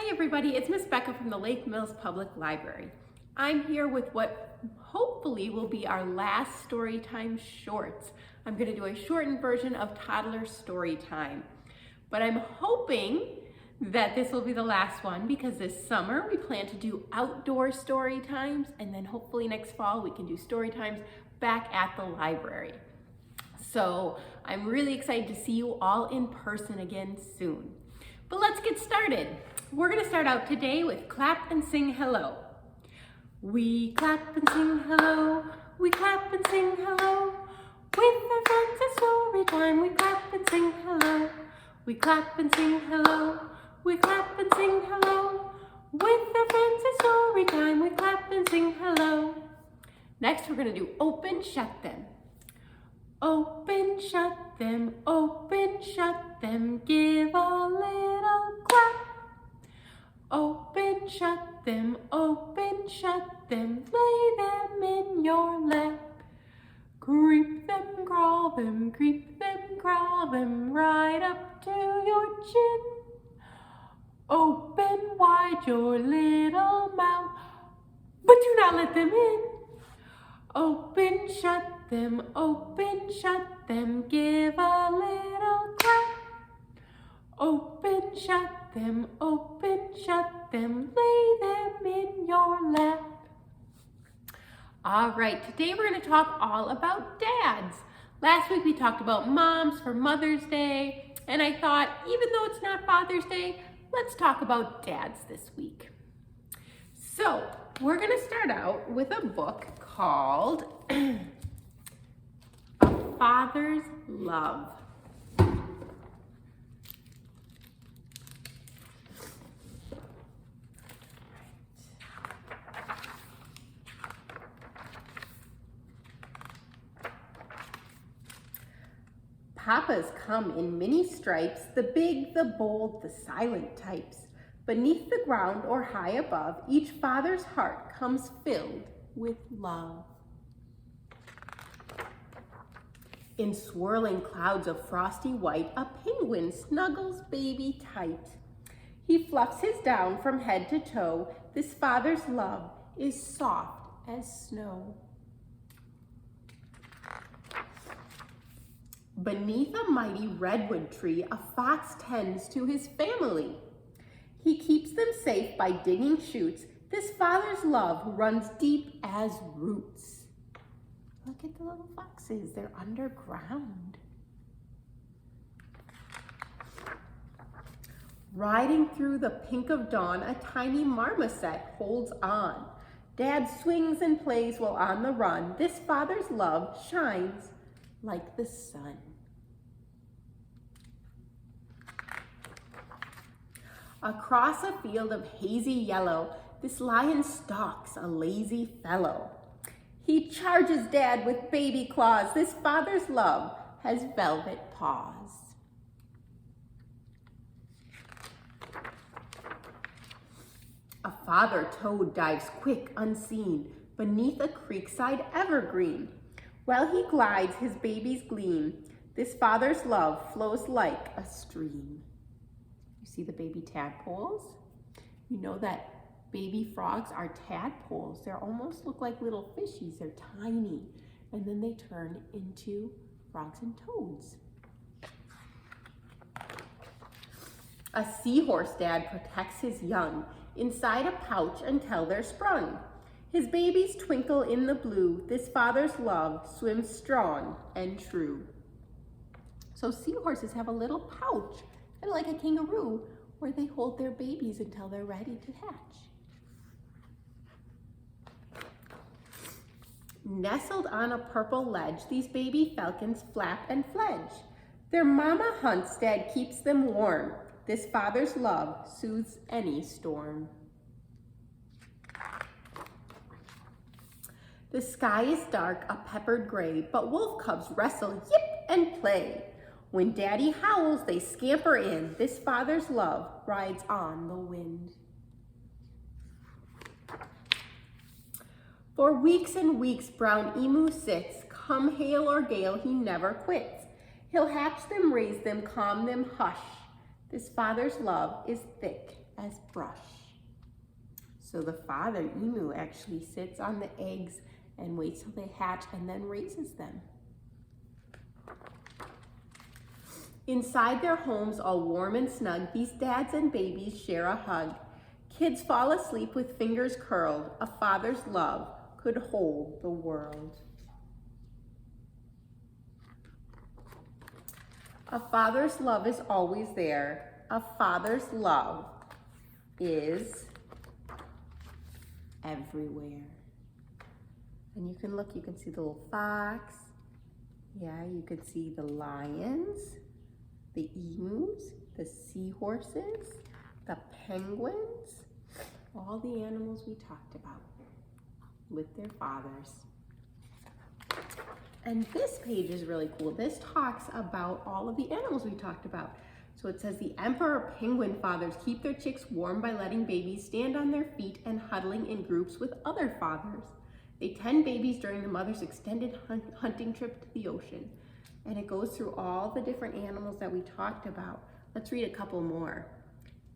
Hi everybody, it's Miss Becca from the Lake Mills Public Library. I'm here with what hopefully will be our last story time shorts. I'm going to do a shortened version of Toddler Story Time. But I'm hoping that this will be the last one because this summer we plan to do outdoor story times, and then hopefully next fall we can do story times back at the library. So I'm really excited to see you all in person again soon. But let's get started. We're going to start out today with clap and sing hello. We clap and sing hello, we clap and sing hello. With our friends it's story time, we clap and sing hello. We clap and sing hello, we clap and sing hello. With our friends it's story time, we clap and sing hello. Next we're going to do open, shut them. Open, shut them, give a little clap. Open, shut them, lay them in your lap. Creep them, crawl them, right up to your chin. Open wide your little mouth, but do not let them in. Open, shut them, give a little clap. Open, shut them, lay them in your lap. All right, today we're going to talk all about dads. Last week we talked about moms for Mother's Day, and I thought, even though it's not Father's Day, let's talk about dads this week. So, we're going to start out with a book called A Father's Love. Papas come in many stripes, the big, the bold, the silent types. Beneath the ground or high above, each father's heart comes filled with love. In swirling clouds of frosty white, a penguin snuggles baby tight. He fluffs his down from head to toe. This father's love is soft as snow. Beneath a mighty redwood tree, a fox tends to his family. He keeps them safe by digging shoots. This father's love runs deep as roots. Look at the little foxes, they're underground. Riding through the pink of dawn, a tiny marmoset holds on. Dad swings and plays while on the run. This father's love shines like the sun. Across a field of hazy yellow, this lion stalks a lazy fellow. He charges Dad with baby claws. This father's love has velvet paws. A father toad dives quick, unseen, beneath a creekside evergreen. While he glides, his babies gleam. This father's love flows like a stream. You see the baby tadpoles? You know that baby frogs are tadpoles. They almost look like little fishies. They're tiny. And then they turn into frogs and toads. A seahorse dad protects his young inside a pouch until they're sprung. His babies twinkle in the blue. This father's love swims strong and true. So seahorses have a little pouch, kind of like a kangaroo, where they hold their babies until they're ready to hatch. Nestled on a purple ledge, these baby falcons flap and fledge. Their mama hunts, Dad keeps them warm. This father's love soothes any storm. The sky is dark, a peppered gray, but wolf cubs wrestle, yip, and play. When Daddy howls, they scamper in. This father's love rides on the wind. For weeks and weeks, brown emu sits. Come hail or gale, he never quits. He'll hatch them, raise them, calm them, hush. This father's love is thick as brush. So the father emu actually sits on the eggs and waits till they hatch and then raises them. Inside their homes, all warm and snug, these dads and babies share a hug. Kids fall asleep with fingers curled. A father's love could hold the world. A father's love is always there. A father's love is everywhere. And you can look, you can see the little fox. Yeah, you can see the lions, the emus, the seahorses, the penguins, all the animals we talked about with their fathers. And this page is really cool. This talks about all of the animals we talked about. So it says the emperor penguin fathers keep their chicks warm by letting babies stand on their feet and huddling in groups with other fathers. They tend babies during the mother's extended hunting trip to the ocean. And it goes through all the different animals that we talked about. Let's read a couple more.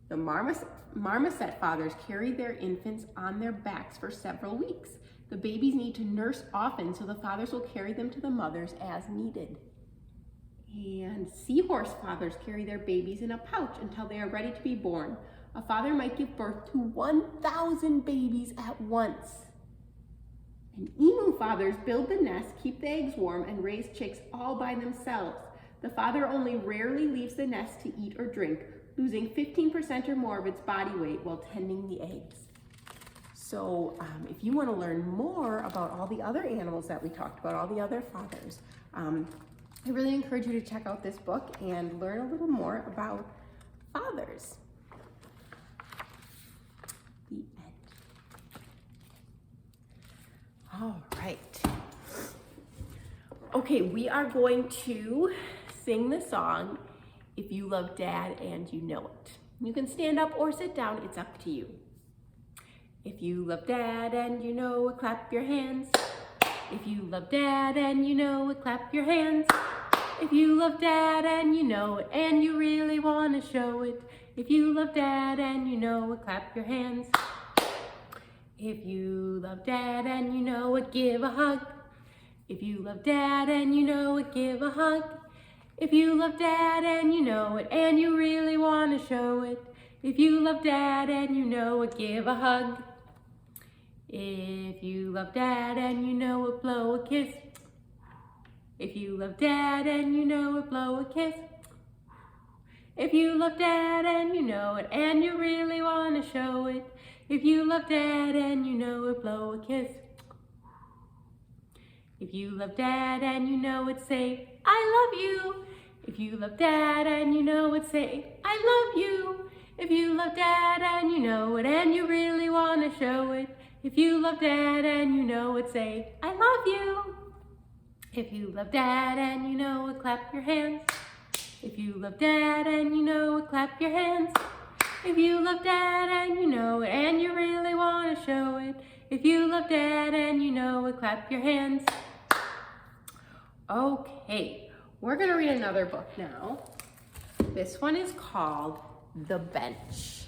The marmoset fathers carry their infants on their backs for several weeks. The babies need to nurse often, so the fathers will carry them to the mothers as needed. And seahorse fathers carry their babies in a pouch until they are ready to be born. A father might give birth to 1,000 babies at once. And emu fathers build the nest, keep the eggs warm, and raise chicks all by themselves. The father only rarely leaves the nest to eat or drink, losing 15% or more of its body weight while tending the eggs. So if you want to learn more about all the other animals that we talked about, all the other fathers, I really encourage you to check out this book and learn a little more about fathers. The end. All right. Okay, we are going to sing the song, If You Love Dad and You Know It. You can stand up or sit down, it's up to you. If you love Dad and you know it, clap your hands. If you love Dad and you know it, clap your hands. If you love Dad and you know it, and you really want to show it. If you love Dad and you know it, clap your hands. If you love Dad and you know it, give a hug. If you love Dad and you know it, give a hug. If you love Dad and you know it, and you really want to show it. If you love Dad and you know it, give a hug. If you love Dad and you know it, blow a kiss. If you love Dad and you know it, blow a kiss. If you love Dad and you know it, and you really want to show it. If you love Dad and you know it, blow a kiss. If you love Dad and you know it, say, I love you. If you love Dad and you know it, say, I love you. If you love Dad and you know it, and you really want to show it. If you love Dad and you know it, say, I love you. If you love Dad and you know it, clap your hands. If you love Dad and you know it, clap your hands. If you love Dad and you know it, and you really want to show it. If you love Dad and you know it, clap your hands. Okay, we're going to read another book now. This one is called The Bench.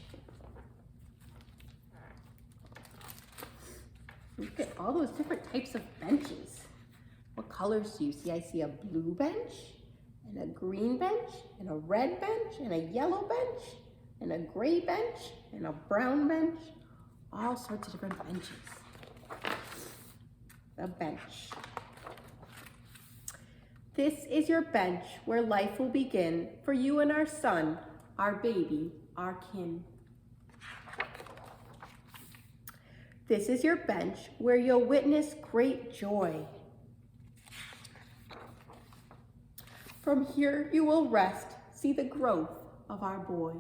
Look at all those different types of benches. What colors do you see? I see a blue bench, and a green bench, and a red bench, and a yellow bench, and a gray bench, and a brown bench. All sorts of different benches. The bench. This is your bench where life will begin for you and our son, our baby, our kin. This is your bench where you'll witness great joy. From here you will rest, see the growth of our boy.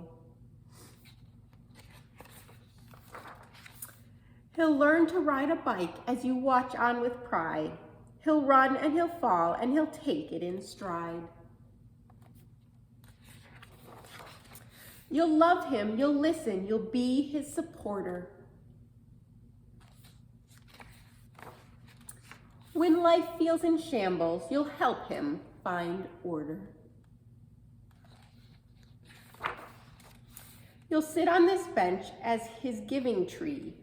He'll learn to ride a bike as you watch on with pride. He'll run and he'll fall and he'll take it in stride. You'll love him, you'll listen, you'll be his supporter. When life feels in shambles, you'll help him find order. You'll sit on this bench as his giving tree.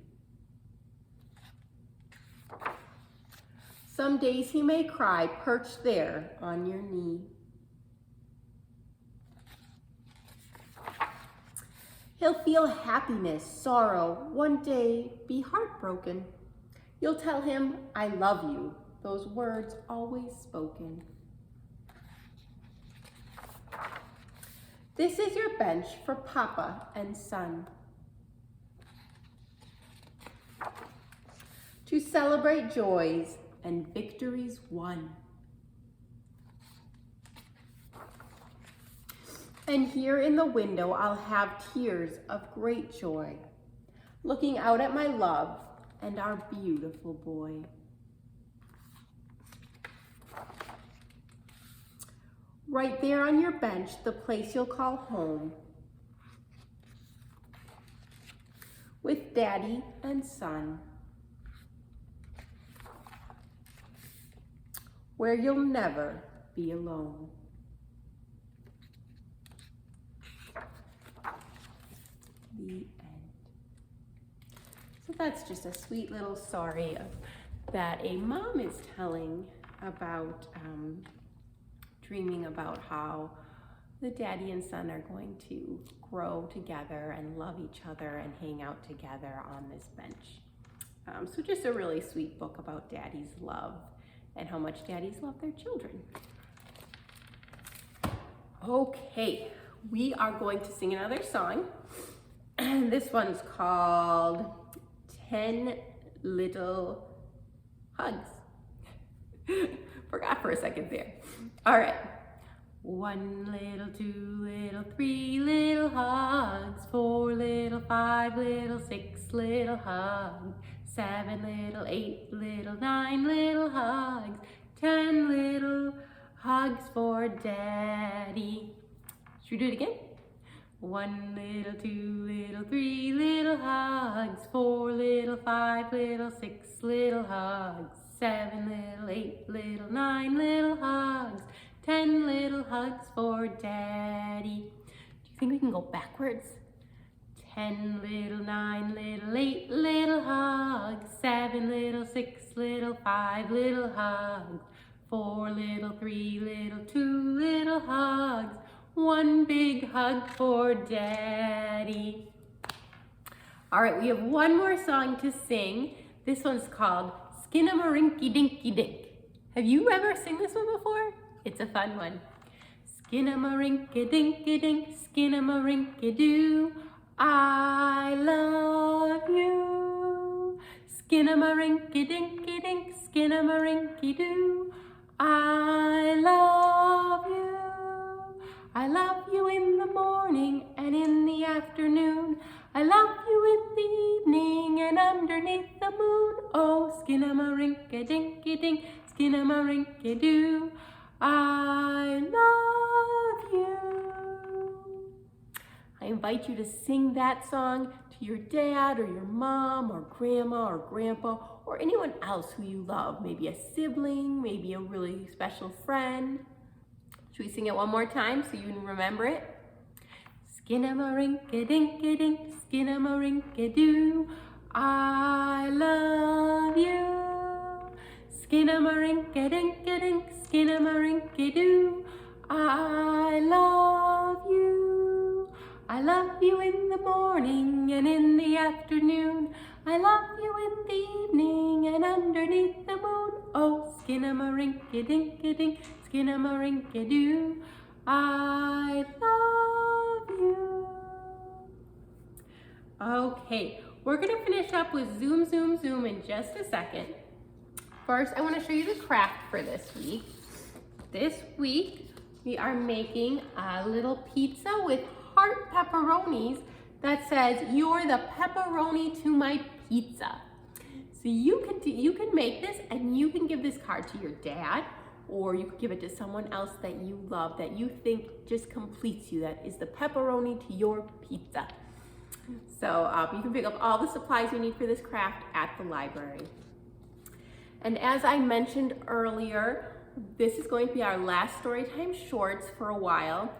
Some days he may cry, perched there on your knee. He'll feel happiness, sorrow, one day be heartbroken. You'll tell him, I love you, those words always spoken. This is your bench for Papa and Son. To celebrate joys and victories won. And here in the window, I'll have tears of great joy, looking out at my love and our beautiful boy. Right there on your bench, the place you'll call home, with Daddy and Son, where you'll never be alone. The end. So that's just a sweet little story that a mom is telling about dreaming about how the daddy and son are going to grow together and love each other and hang out together on this bench. So just a really sweet book about daddy's love and how much daddies love their children. Okay, we are going to sing another song. And this one's called 10 Little Hugs. Forgot for a second there. All right. 1 little, 2 little, 3 little hugs, 4 little, 5 little, 6 little hugs, 7 little, 8 little, 9 little hugs, 10 little hugs for Daddy. Should we do it again? 1 little, 2 little, 3 little hugs, 4 little, 5 little, 6 little hugs, 7 little, 8 little, 9 little hugs, 10 little hugs for Daddy. Do you think we can go backwards? 10 little, 9 little, 8 little hugs, 7 little, 6 little, 5 little hugs, 4 little, 3 little, 2 little hugs, 1 big hug for Daddy. All right, we have one more song to sing. This one's called Skinnamarinky Dinky Dink. Have you ever sung this one before? It's a fun one. Skinnamarinky Dinky Dink, Skinnamarinky Doo, I love you. Skinnamarinky Dinky Dink, Skinnamarinky Doo, I love you. I love you in the morning and in the afternoon. I love you in the evening and underneath the moon. Oh, Skinnamarinky Dinky Dink, Skinnamarinky Doo, I love you. I invite you to sing that song to your dad or your mom or grandma or grandpa or anyone else who you love. Maybe a sibling, maybe a really special friend. Should we sing it one more time so you can remember it? Skinnamarinky Dinky Dink, Skinnamarinky Doo, I love you. Skinnamarinky Dinky Dink, Skinnamarinky Doo, I love you. I love you in the morning and in the afternoon. I love you in the evening and underneath the moon. Oh, Skinnamarinky Dinky Dink, Skinnamarinky Doo, I love you. Okay, we're gonna finish up with Zoom, Zoom, Zoom in just a second. First, I wanna show you the craft for this week. This week, we are making a little pizza with heart pepperonis that says, you're the pepperoni to my pizza. So you can make this and you can give this card to your dad, or you could give it to someone else that you love, that you think just completes you, that is the pepperoni to your pizza. So you can pick up all the supplies you need for this craft at the library. And as I mentioned earlier, this is going to be our last Storytime Shorts for a while.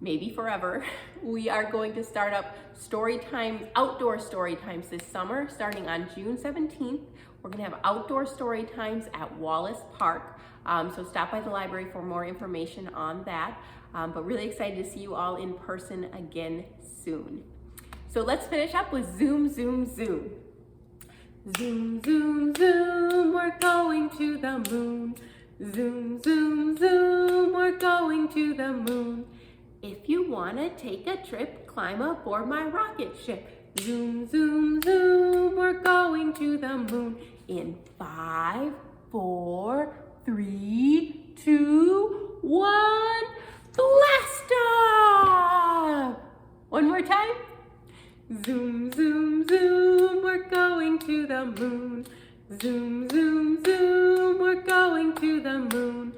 maybe forever, we are going to start up story times, outdoor story times this summer, starting on June 17th. We're gonna have outdoor story times at Wallace Park. So stop by the library for more information on that. But really excited to see you all in person again soon. So let's finish up with Zoom, Zoom, Zoom. Zoom, zoom, zoom, we're going to the moon. Zoom, zoom, zoom, we're going to the moon. If you wanna take a trip, climb aboard my rocket ship. Zoom, zoom, zoom, we're going to the moon. In 5, 4, 3, 2, 1, blast off! One more time. Zoom, zoom, zoom, we're going to the moon. Zoom, zoom, zoom, we're going to the moon.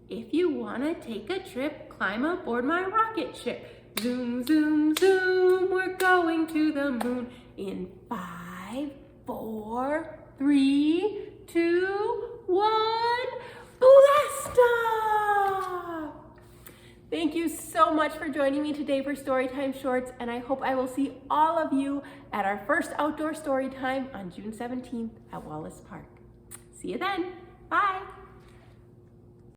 If you wanna take a trip, climb aboard my rocket ship. Zoom, zoom, zoom, we're going to the moon. In 5, 4, 3, 2, 1, blast off! Thank you so much for joining me today for Storytime Shorts, and I hope I will see all of you at our first outdoor story time on June 17th at Wallace Park. See you then. Bye.